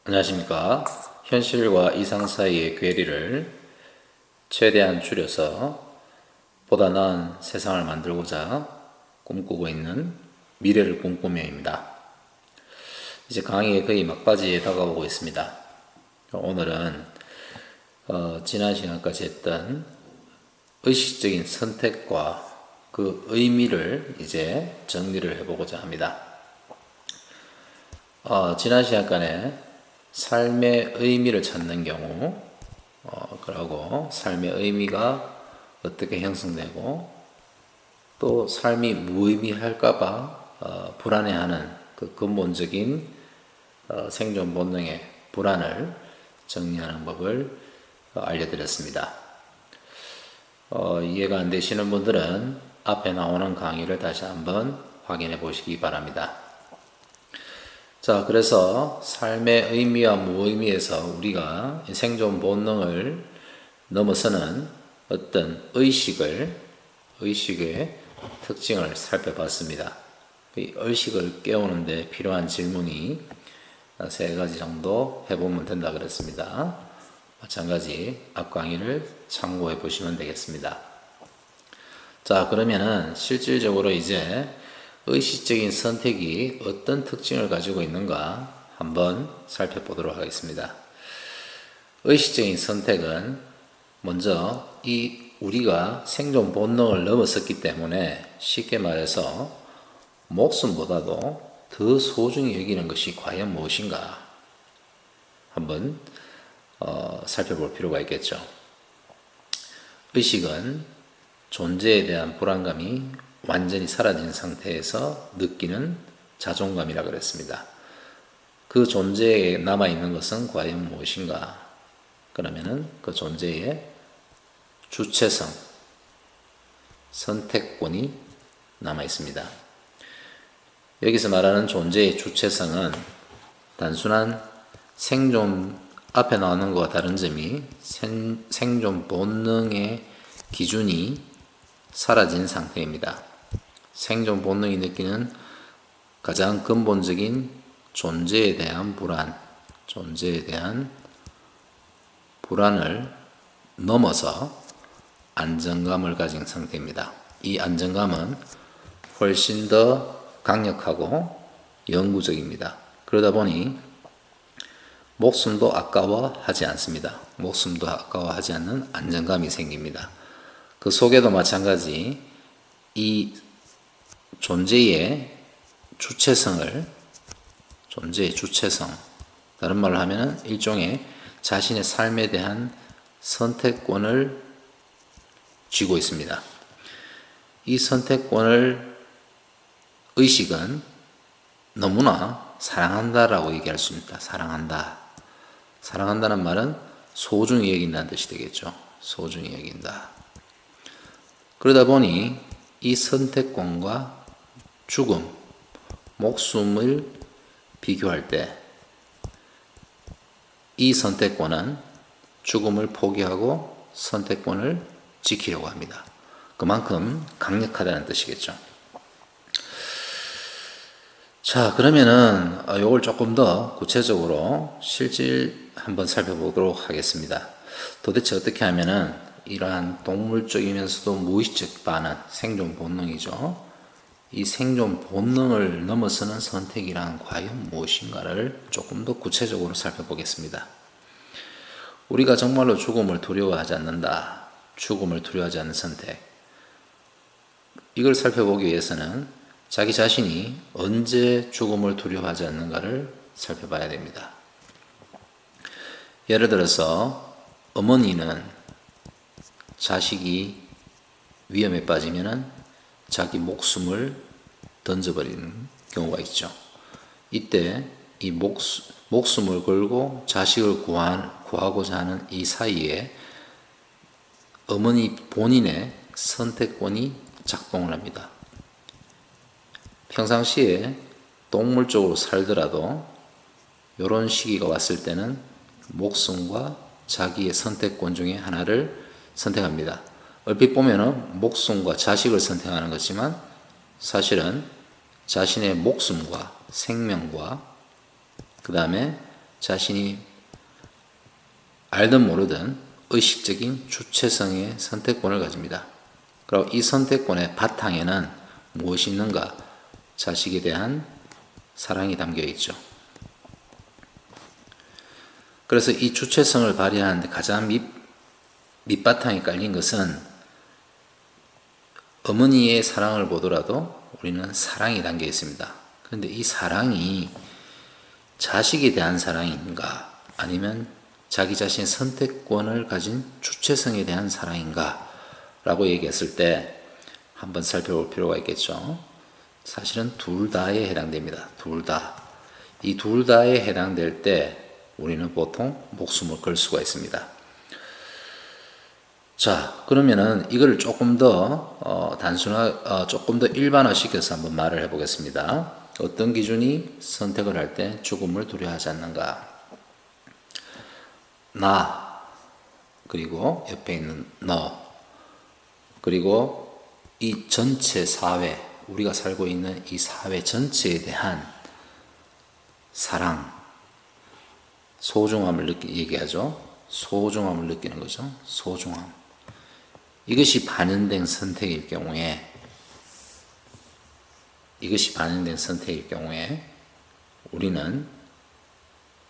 안녕하십니까. 현실과 이상 사이의 괴리를 최대한 줄여서 보다 나은 세상을 만들고자 꿈꾸고 있는 미래를 꿈꾸며입니다. 이제 강의의 거의 막바지에 다가오고 있습니다. 오늘은 지난 시간까지 했던 의식적인 선택과 그 의미를 이제 정리를 해보고자 합니다. 지난 시간간에 삶의 의미를 찾는 경우, 그러고 삶의 의미가 어떻게 형성되고 또 삶이 무의미할까봐 불안해하는 그 근본적인 생존 본능의 불안을 정리하는 법을 알려드렸습니다. 이해가 안 되시는 분들은 앞에 나오는 강의를 다시 한번 확인해 보시기 바랍니다. 자, 그래서 삶의 의미와 무의미에서 우리가 생존 본능을 넘어서는 어떤 의식의 특징을 살펴봤습니다. 이 의식을 깨우는데 필요한 질문이 3가지 정도 해보면 된다 그랬습니다. 마찬가지 앞 강의를 참고해 보시면 되겠습니다. 자, 그러면은 실질적으로 이제 의식적인 선택이 어떤 특징을 가지고 있는가 한번 살펴보도록 하겠습니다. 의식적인 선택은 먼저 우리가 생존 본능을 넘어섰기 때문에 쉽게 말해서 목숨보다도 더 소중히 여기는 것이 과연 무엇인가 한번 살펴볼 필요가 있겠죠. 의식은 존재에 대한 불안감이 완전히 사라진 상태에서 느끼는 자존감이라 그랬습니다. 그 존재에 남아있는 것은 과연 무엇인가? 그러면은 그 존재의 주체성, 선택권이 남아있습니다. 여기서 말하는 존재의 주체성은 단순한 생존, 앞에 나오는 것과 다른 점이 생존 본능의 기준이 사라진 상태입니다. 생존 본능이 느끼는 가장 근본적인 존재에 대한 불안을 넘어서 안정감을 가진 상태입니다. 이 안정감은 훨씬 더 강력하고 영구적입니다. 그러다 보니 목숨도 아까워하지 않습니다. 목숨도 아까워하지 않는 안정감이 생깁니다. 그 속에도 마찬가지 이 존재의 주체성, 다른 말로 하면 일종의 자신의 삶에 대한 선택권을 쥐고 있습니다. 이 선택권을 의식은 너무나 사랑한다라고 얘기할 수 있습니다. 사랑한다는 말은 소중히 여긴다는 뜻이 되겠죠. 소중히 여긴다. 그러다 보니 이 선택권과 죽음, 목숨을 비교할 때 이 선택권은 죽음을 포기하고 선택권을 지키려고 합니다. 그만큼 강력하다는 뜻이겠죠. 자, 그러면은 이걸 조금 더 구체적으로 실질 한번 살펴보도록 하겠습니다. 도대체 어떻게 하면은 이러한 동물적이면서도 무의식적 반응, 생존 본능이죠. 이 생존 본능을 넘어서는 선택이란 과연 무엇인가를 조금 더 구체적으로 살펴보겠습니다. 우리가 정말로 죽음을 두려워하지 않는다. 죽음을 두려워하지 않는 선택. 이걸 살펴보기 위해서는 자기 자신이 언제 죽음을 두려워하지 않는가를 살펴봐야 됩니다. 예를 들어서 어머니는 자식이 위험에 빠지면은 자기 목숨을 던져버리는 경우가 있죠. 이때 이 목숨을 걸고 자식을 구하고자 하는 이 사이에 어머니 본인의 선택권이 작동을 합니다. 평상시에 동물적으로 살더라도 이런 시기가 왔을 때는 목숨과 자기의 선택권 중에 하나를 선택합니다. 얼핏 보면은 목숨과 자식을 선택하는 것이지만 사실은 자신의 목숨과 생명과 그 다음에 자신이 알든 모르든 의식적인 주체성의 선택권을 가집니다. 그리고 이 선택권의 바탕에는 무엇이 있는가? 자식에 대한 사랑이 담겨 있죠. 그래서 이 주체성을 발휘하는데 가장 밑바탕에 깔린 것은 어머니의 사랑을 보더라도 우리는 사랑이 담겨 있습니다. 그런데 이 사랑이 자식에 대한 사랑인가 아니면 자기 자신의 선택권을 가진 주체성에 대한 사랑인가 라고 얘기했을 때 한번 살펴볼 필요가 있겠죠. 사실은 둘 다에 해당됩니다. 둘 다. 이 둘 다에 해당될 때 우리는 보통 목숨을 걸 수가 있습니다. 자, 그러면은 이걸 조금 더 조금 더 일반화시켜서 한번 말을 해보겠습니다. 어떤 기준이 선택을 할 때 죽음을 두려워하지 않는가? 나, 그리고 옆에 있는 너, 그리고 이 전체 사회, 우리가 살고 있는 이 사회 전체에 대한 사랑, 소중함을 얘기하죠. 소중함을 느끼는 거죠. 소중함. 이것이 반영된 선택일 경우에 우리는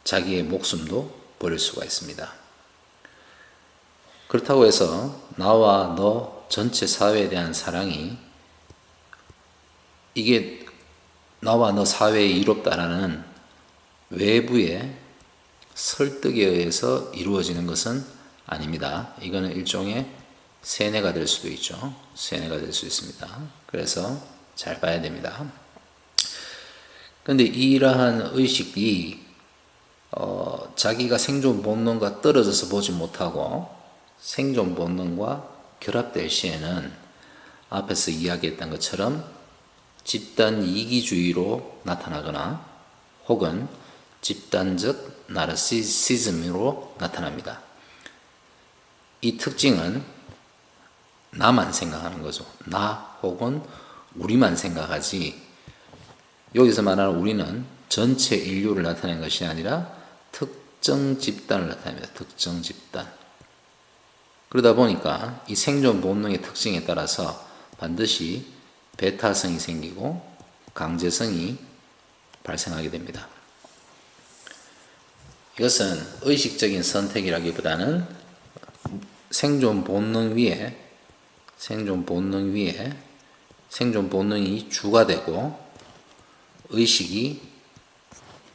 자기의 목숨도 버릴 수가 있습니다. 그렇다고 해서 나와 너 전체 사회에 대한 사랑이 이게 나와 너 사회에 이롭다라는 외부의 설득에 의해서 이루어지는 것은 아닙니다. 이거는 일종의 세뇌가 될 수도 있죠. 세뇌가 될 수 있습니다. 그래서 잘 봐야 됩니다. 그런데 이러한 의식이 자기가 생존 본능과 떨어져서 보지 못하고 생존 본능과 결합될 시에는 앞에서 이야기했던 것처럼 집단 이기주의로 나타나거나 혹은 집단적 나르시시즘으로 나타납니다. 이 특징은 나만 생각하는 거죠. 나 혹은 우리만 생각하지, 여기서 말하는 우리는 전체 인류를 나타내는 것이 아니라 특정 집단을 나타냅니다. 특정 집단. 그러다 보니까 이 생존 본능의 특징에 따라서 반드시 배타성이 생기고 강제성이 발생하게 됩니다. 이것은 의식적인 선택이라기보다는 생존 본능이 주가 되고 의식이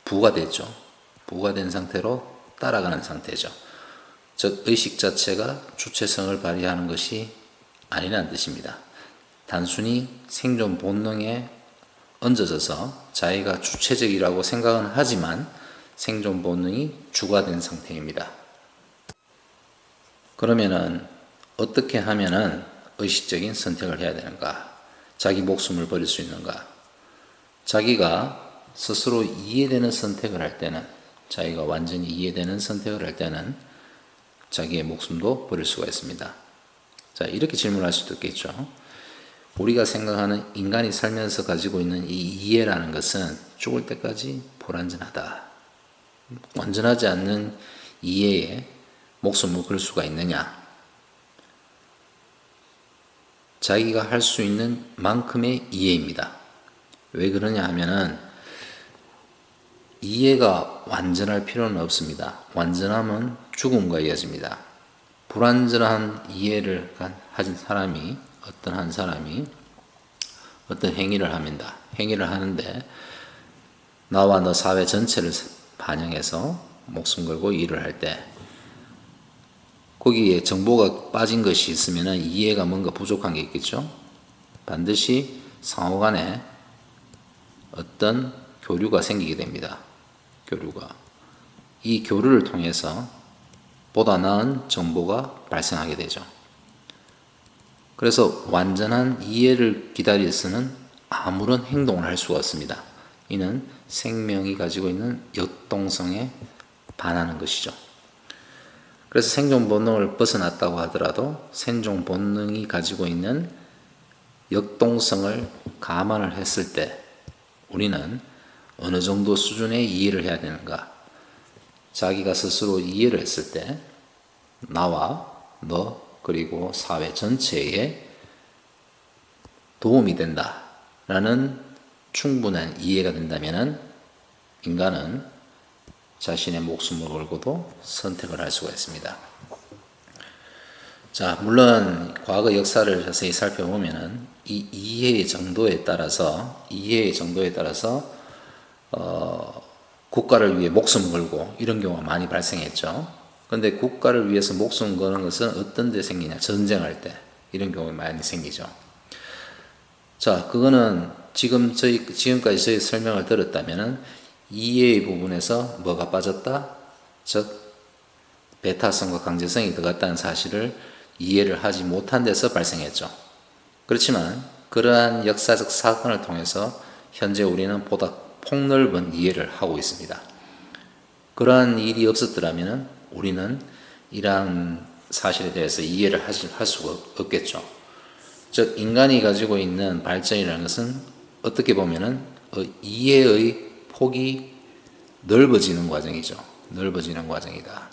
부가 되죠. 부가 된 상태로 따라가는 상태죠. 즉 의식 자체가 주체성을 발휘하는 것이 아니라는 뜻입니다. 단순히 생존 본능에 얹어져서 자기가 주체적이라고 생각은 하지만 생존 본능이 주가 된 상태입니다. 그러면은 어떻게 하면은 의식적인 선택을 해야 되는가? 자기 목숨을 버릴 수 있는가? 자기가 스스로 이해되는 선택을 할 때는, 자기가 완전히 이해되는 선택을 할 때는 자기의 목숨도 버릴 수가 있습니다. 자, 이렇게 질문할 수도 있겠죠. 우리가 생각하는 인간이 살면서 가지고 있는 이 이해라는 것은 죽을 때까지 불완전하다. 완전하지 않는 이해에 목숨을 걸 수가 있느냐? 자기가 할 수 있는 만큼의 이해입니다. 왜 그러냐 하면은 이해가 완전할 필요는 없습니다. 완전함은 죽음과 이어집니다. 불완전한 이해를 가진 사람이 어떤 행위를 합니다. 행위를 하는데 나와 너 사회 전체를 반영해서 목숨 걸고 일을 할 때 거기에 정보가 빠진 것이 있으면 이해가 뭔가 부족한 게 있겠죠. 반드시 상호 간에 어떤 교류가 생기게 됩니다. 이 교류를 통해서 보다 나은 정보가 발생하게 되죠. 그래서 완전한 이해를 기다려서는 아무런 행동을 할 수가 없습니다. 이는 생명이 가지고 있는 역동성에 반하는 것이죠. 그래서 생존 본능을 벗어났다고 하더라도 생존 본능이 가지고 있는 역동성을 감안을 했을 때 우리는 어느 정도 수준의 이해를 해야 되는가? 자기가 스스로 이해를 했을 때 나와 너 그리고 사회 전체에 도움이 된다라는 충분한 이해가 된다면 인간은 자신의 목숨을 걸고도 선택을 할 수가 있습니다. 자, 물론 과거 역사를 자세히 살펴보면은 이 이해의 정도에 따라서 국가를 위해 목숨 걸고 이런 경우가 많이 발생했죠. 그런데 국가를 위해서 목숨 거는 것은 어떤 데 생기냐? 전쟁할 때 이런 경우가 많이 생기죠. 자, 그거는 지금까지 저희 설명을 들었다면은 이해의 부분에서 뭐가 빠졌다? 즉 배타성과 강제성이 들어갔다는 사실을 이해를 하지 못한 데서 발생했죠. 그렇지만 그러한 역사적 사건을 통해서 현재 우리는 보다 폭넓은 이해를 하고 있습니다. 그러한 일이 없었더라면 우리는 이러한 사실에 대해서 이해를 할 수가 없겠죠. 즉 인간이 가지고 있는 발전이라는 것은 어떻게 보면은 이해의 폭이 넓어지는 과정이죠. 넓어지는 과정이다.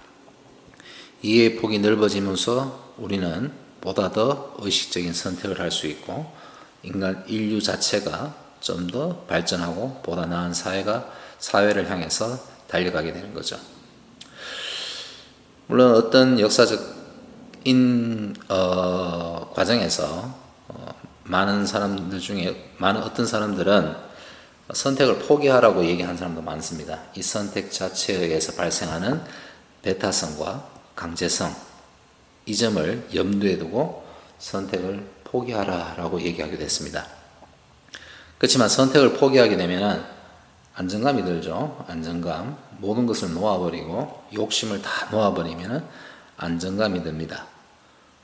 이해의 폭이 넓어지면서 우리는 보다 더 의식적인 선택을 할 수 있고 인류 자체가 좀 더 발전하고 보다 나은 사회를 향해서 달려가게 되는 거죠. 물론 어떤 역사적 과정에서 많은 사람들 중에 어떤 사람들은 선택을 포기하라고 얘기하는 사람도 많습니다. 이 선택 자체에 의해서 발생하는 배타성과 강제성 이 점을 염두에 두고 선택을 포기하라라고 얘기하게 됐습니다. 그렇지만 선택을 포기하게 되면 안정감이 들죠. 안정감. 모든 것을 놓아버리고 욕심을 다 놓아버리면 안정감이 듭니다.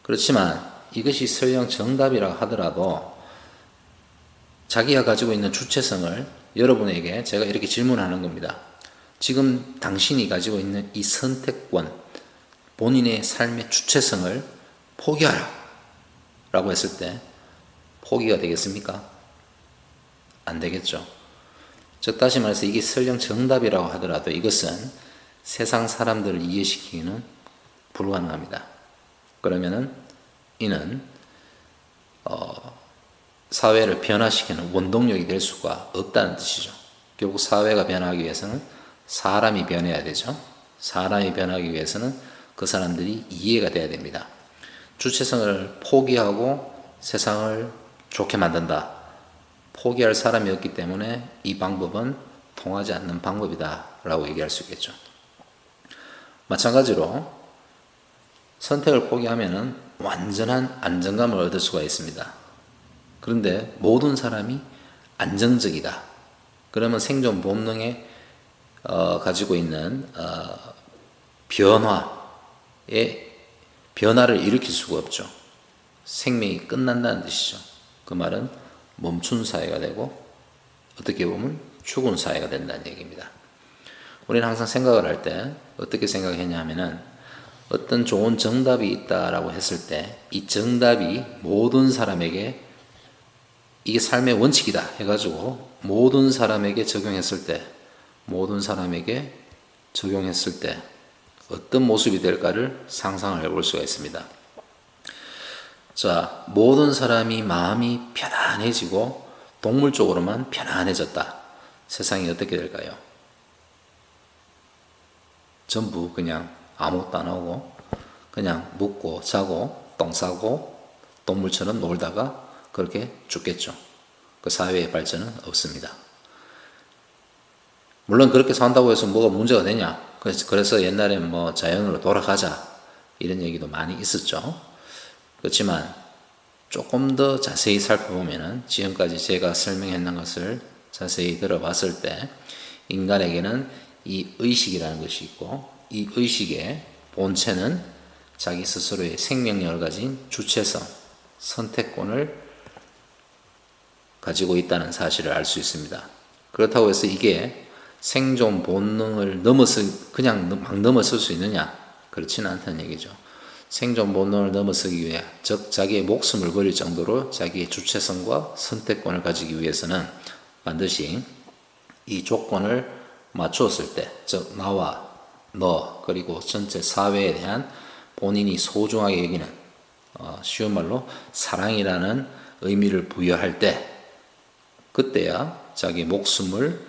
그렇지만 이것이 설령 정답이라 하더라도 자기가 가지고 있는 주체성을 여러분에게 제가 이렇게 질문하는 겁니다. 지금 당신이 가지고 있는 이 선택권, 본인의 삶의 주체성을 포기하라 라고 했을 때 포기가 되겠습니까? 안 되겠죠. 즉 다시 말해서 이게 설령 정답이라고 하더라도 이것은 세상 사람들을 이해시키기는 불가능합니다. 그러면은 이는 사회를 변화시키는 원동력이 될 수가 없다는 뜻이죠. 결국 사회가 변화하기 위해서는 사람이 변해야 되죠. 사람이 변하기 위해서는 그 사람들이 이해가 돼야 됩니다. 주체성을 포기하고 세상을 좋게 만든다. 포기할 사람이 없기 때문에 이 방법은 통하지 않는 방법이다 라고 얘기할 수 있겠죠. 마찬가지로 선택을 포기하면 완전한 안정감을 얻을 수가 있습니다. 그런데 모든 사람이 안정적이다. 그러면 생존 본능에 가지고 있는 변화를 일으킬 수가 없죠. 생명이 끝난다는 뜻이죠. 그 말은 멈춘 사회가 되고 어떻게 보면 죽은 사회가 된다는 얘기입니다. 우리는 항상 생각을 할 때 어떻게 생각했냐 하면은 어떤 좋은 정답이 있다라고 했을 때 이 정답이 모든 사람에게 이게 삶의 원칙이다 해가지고 모든 사람에게 적용했을 때 어떤 모습이 될까를 상상을 해볼 수가 있습니다. 자, 모든 사람이 마음이 편안해지고 동물적으로만 편안해졌다. 세상이 어떻게 될까요? 전부 그냥 아무것도 안 하고 그냥 먹고 자고 똥 싸고 동물처럼 놀다가 그렇게 죽겠죠. 그 사회의 발전은 없습니다. 물론 그렇게 산다고 해서 뭐가 문제가 되냐? 그래서 옛날에 뭐 자연으로 돌아가자 이런 얘기도 많이 있었죠. 그렇지만 조금 더 자세히 살펴보면은 지금까지 제가 설명했는 것을 자세히 들어봤을 때 인간에게는 이 의식이라는 것이 있고 이 의식의 본체는 자기 스스로의 생명력을 가진 주체성, 선택권을 가지고 있다는 사실을 알 수 있습니다. 그렇다고 해서 이게 생존 본능을 그냥 막 넘어설 수 있느냐? 그렇지는 않다는 얘기죠. 생존 본능을 넘어서기 위해, 즉 자기의 목숨을 버릴 정도로 자기의 주체성과 선택권을 가지기 위해서는 반드시 이 조건을 맞추었을 때, 즉 나와 너 그리고 전체 사회에 대한 본인이 소중하게 여기는 쉬운 말로 사랑이라는 의미를 부여할 때 그때야 자기 목숨을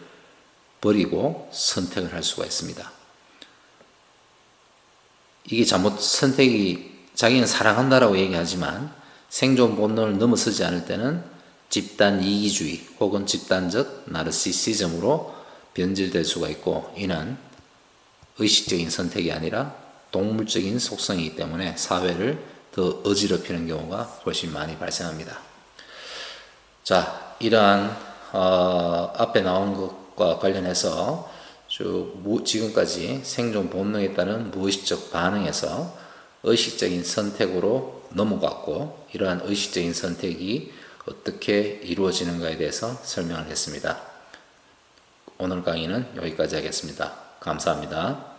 버리고 선택을 할 수가 있습니다. 이게 잘못 선택이 자기는 사랑한다라고 얘기하지만 생존 본능을 넘어서지 않을 때는 집단 이기주의 혹은 집단적 나르시시즘으로 변질될 수가 있고 이는 의식적인 선택이 아니라 동물적인 속성이기 때문에 사회를 더 어지럽히는 경우가 훨씬 많이 발생합니다. 자, 이러한 앞에 나온 것과 관련해서 지금까지 생존 본능에 따른 무의식적 반응에서 의식적인 선택으로 넘어갔고 이러한 의식적인 선택이 어떻게 이루어지는가에 대해서 설명을 했습니다. 오늘 강의는 여기까지 하겠습니다. 감사합니다.